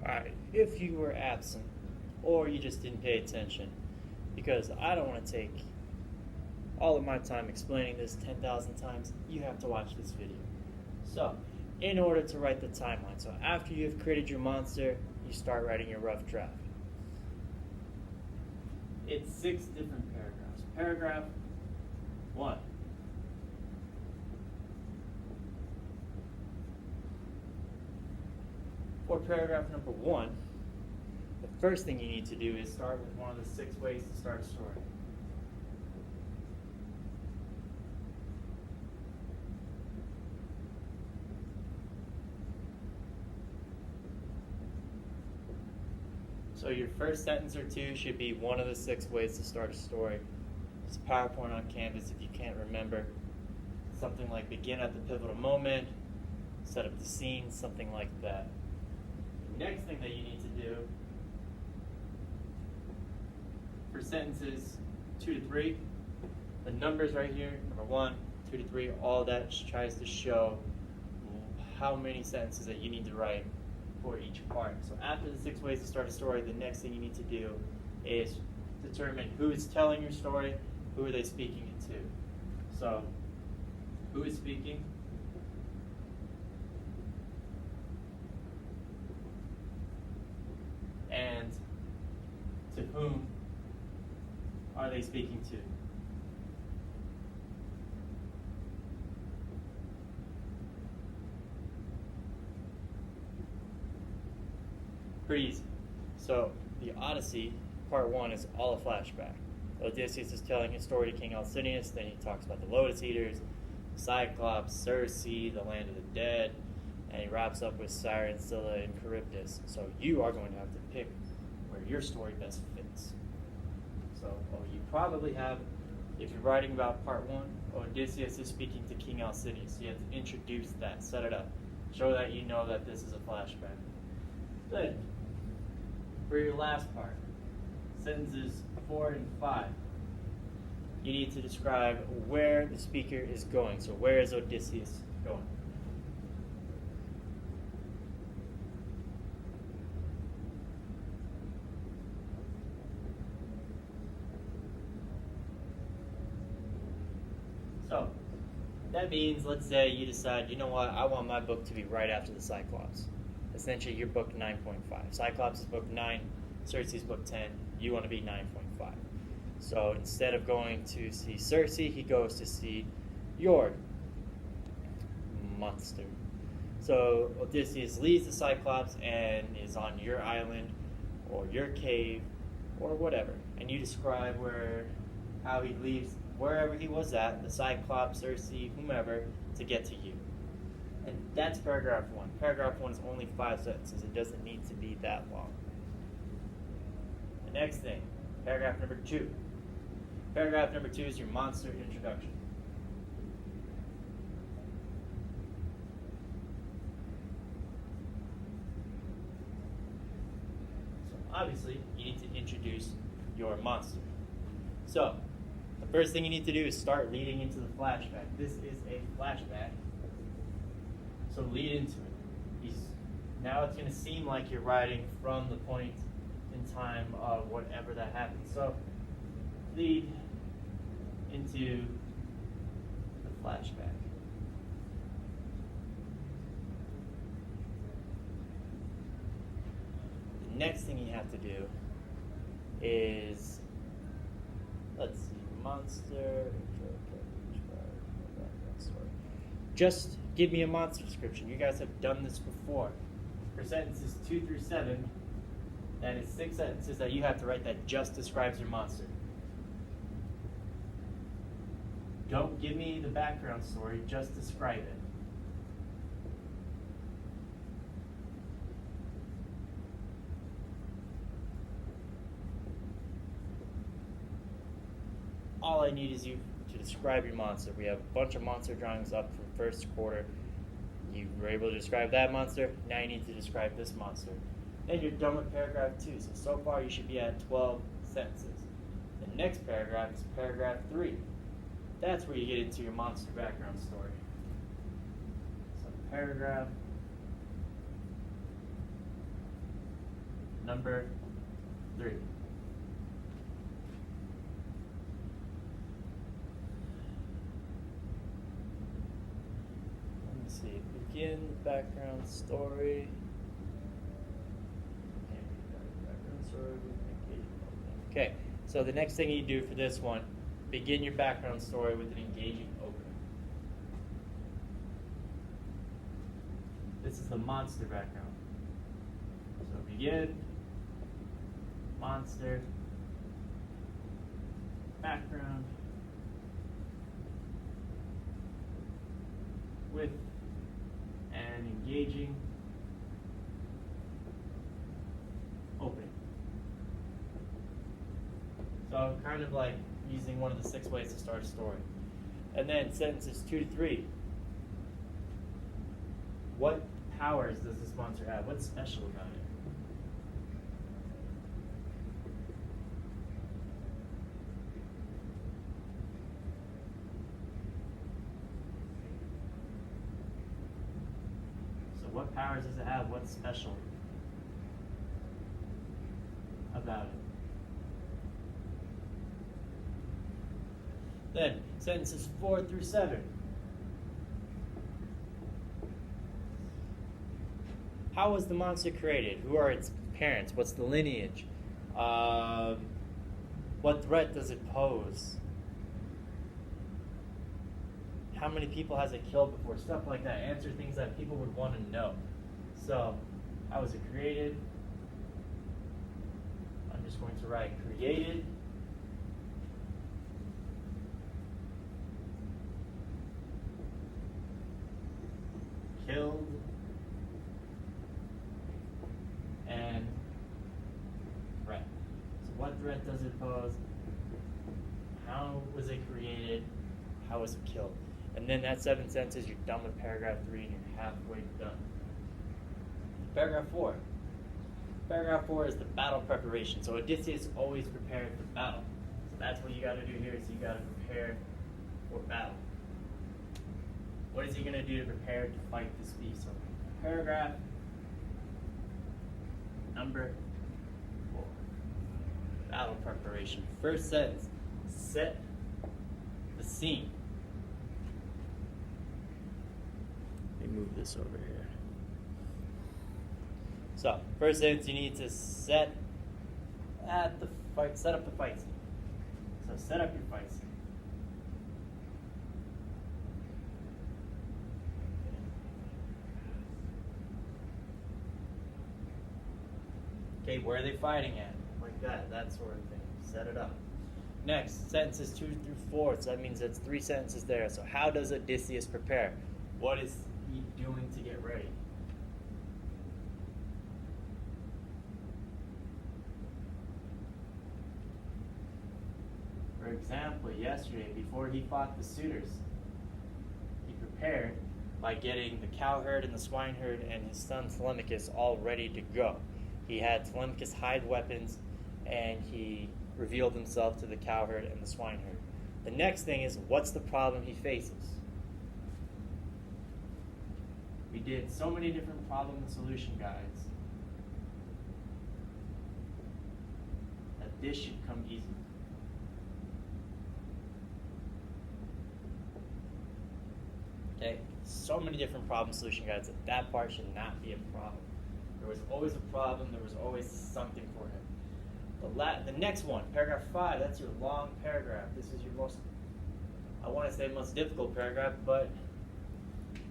Alright, if you were absent or you just didn't pay attention, because I don't want to take all of my time explaining this 10,000 times, you have to watch this video. So, in order to write the timeline, so after you've created your monster, you start writing your rough draft. It's 6 different paragraphs. Paragraph 1. For paragraph number 1, the first thing you need to do is start with one of the 6 ways to start a story. So your first sentence or two should be one of the 6 ways to start a story. It's a PowerPoint on Canvas if you can't remember. Something like begin at the pivotal moment, set up the scene, something like that. The next thing that you need to do for sentences 2 to 3, the numbers right here, number 1, 2 to 3, all that tries to show how many sentences that you need to write for each part. So after the 6 ways to start a story, the next thing you need to do is determine who is telling your story, who are they speaking it to. So, who is speaking? And to whom are they speaking to? Pretty easy. So the Odyssey, part 1, is all a flashback. Odysseus is telling his story to King Alcinous, then he talks about the Lotus Eaters, Cyclops, Circe, the land of the dead, and he wraps up with Siren, Scylla, and Charybdis. So you are going to have to pick where your story best fits. So you probably have, if you're writing about part 1, Odysseus is speaking to King Alcinous. You have to introduce that, set it up, show that you know that this is a flashback. Good. For your last part, sentences 4 and 5, you need to describe where the speaker is going. So where is Odysseus going? So that means, let's say you decide, you know what, I want my book to be right after the Cyclops. Essentially, you're book 9.5. Cyclops is book 9, Circe is book 10. You want to be 9.5. So instead of going to see Circe, he goes to see your monster. So Odysseus leaves the Cyclops and is on your island or your cave or whatever. And you describe how he leaves wherever he was at, the Cyclops, Circe, whomever, to get to you. And that's paragraph 1. Paragraph 1 is only 5 sentences. It doesn't need to be that long. The next thing, paragraph number 2. Paragraph number 2 is your monster introduction. So obviously, you need to introduce your monster. So, the first thing you need to do is start leading into the flashback. This is a flashback. So lead into it. Now it's going to seem like you're writing from the point in time of whatever that happened. So lead into the flashback. The next thing you have to do is, let's see, monster. Just give me a monster description. You guys have done this before. For sentences 2 through 7, that is 6 sentences that you have to write that just describes your monster. Don't give me the background story, just describe it. All I need is you to describe your monster. We have a bunch of monster drawings up from first quarter. You were able to describe that monster. Now you need to describe this monster. Then you're done with paragraph 2. So far you should be at 12 sentences. The next paragraph is paragraph 3. That's where you get into your monster background story. So paragraph Number 3. Let me see. Begin the background story. Okay, so the next thing you do for this one, begin your background story with an engaging opening. This is the monster background. So begin, monster, background, with an engaging opening. So kind of like using one of the 6 ways to start a story. And then sentences 2 to 3. What powers does this monster have? What's special about it? So what powers does it have? What's special about it? Then, sentences 4 through 7. How was the monster created? Who are its parents? What's the lineage? What threat does it pose? How many people has it killed before? Stuff like that. Answer things that people would want to know. So, how was it created? I'm just going to write created. Killed. And threat. So what threat does it pose? How was it created? How was it killed? And then that 7 sentences, you're done with paragraph 3 and you're halfway done. Paragraph 4. Paragraph 4 is the battle preparation. So Odysseus always prepared for battle. So that's what you got to do here, is you got to prepare for battle. What is he going to do to prepare to fight this beast? So paragraph number 4. Battle preparation. First sentence, set the scene. Let me move this over here. So, first sentence, you need to set up the fight scene. So set up your fight scene. Okay, where are they fighting at? Like that sort of thing. Set it up. Next, sentences 2 through 4. So that means that's 3 sentences there. So how does Odysseus prepare? What is he doing to get ready? For example, yesterday, before he fought the suitors, he prepared by getting the cow herd and the swine herd and his son Telemachus all ready to go. He had Telemachus hide weapons, and he revealed himself to the cow herd and the swine herd. The next thing is, what's the problem he faces? We did so many different problem and solution guides that this should come easy. Okay, so many different problem solution guides that part should not be a problem. There was always a problem, there was always something for him. The next one, paragraph 5, that's your long paragraph. This is your most, I want to say most difficult paragraph, but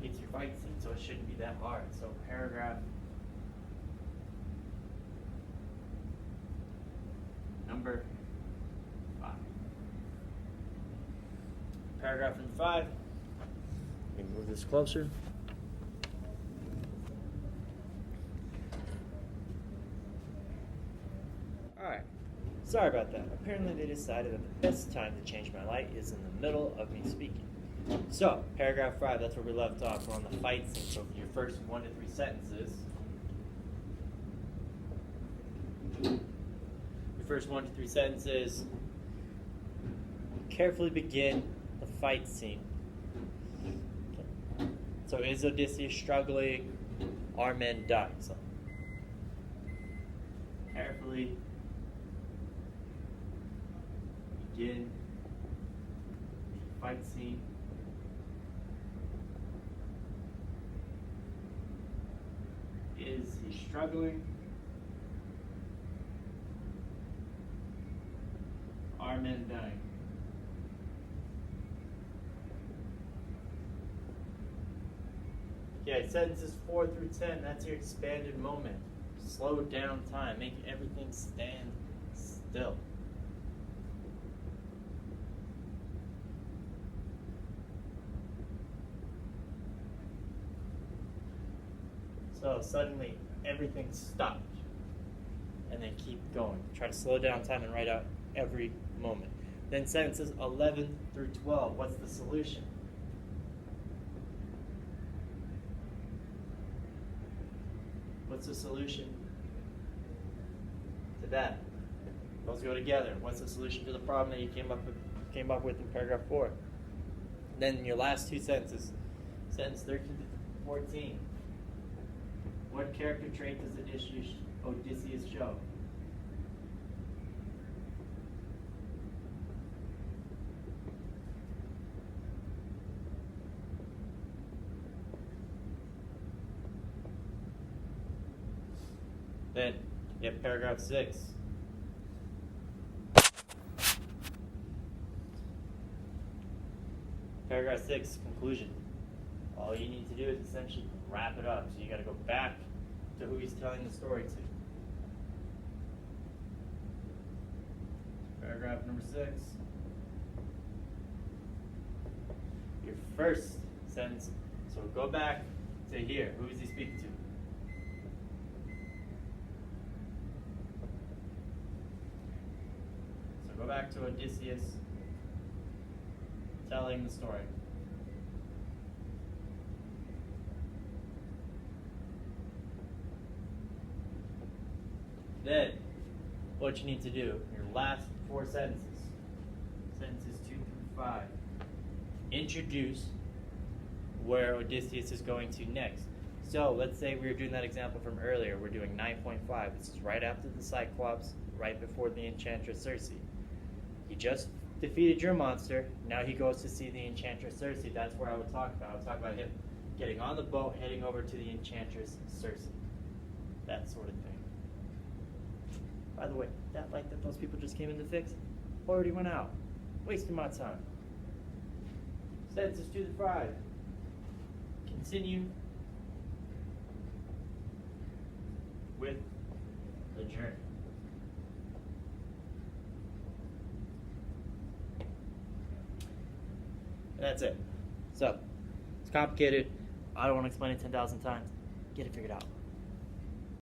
it's your fight scene, so it shouldn't be that hard. So paragraph number 5. Paragraph number 5. Let me move this closer. Alright, sorry about that. Apparently they decided that the best time to change my light is in the middle of me speaking. So, paragraph 5, that's where we left off. We're on the fight scene. So your first 1 to 3 sentences. Your first 1 to 3 sentences. Carefully begin the fight scene. Okay. So is Odysseus struggling? Are men dying? So, carefully begin the fight scene. Is he struggling? Are men dying? Okay, sentences 4 through 10, that's your expanded moment. Slow down time, make everything stand still. So suddenly everything stopped, and then keep going. Try to slow down time and write out every moment. Then sentences 11 through 12, what's the solution? What's the solution to that? Those go together. What's the solution to the problem that you came up with in paragraph 4? Then your last two sentences, sentence 13 to 14. What character trait does Odysseus show? Then you have paragraph 6. Paragraph 6, conclusion. All you need to do is essentially wrap it up. So you got to go back to who he's telling the story to. Paragraph number 6. Your first sentence. So go back to here. Who is he speaking to? So go back to Odysseus telling the story. Then, what you need to do, your last 4 sentences, sentences 2 through 5, introduce where Odysseus is going to next. So, let's say we were doing that example from earlier. We're doing 9.5. This is right after the Cyclops, right before the Enchantress Circe. He just defeated your monster. Now he goes to see the Enchantress Circe. That's where I would talk about. I would talk about him getting on the boat, heading over to the Enchantress Circe. That sort of thing. By the way, that light that those people just came in to fix already went out. Wasting my time. Sentences 2 to 5. Continue with the journey. And that's it. So, it's complicated. I don't want to explain it 10,000 times. Get it figured out.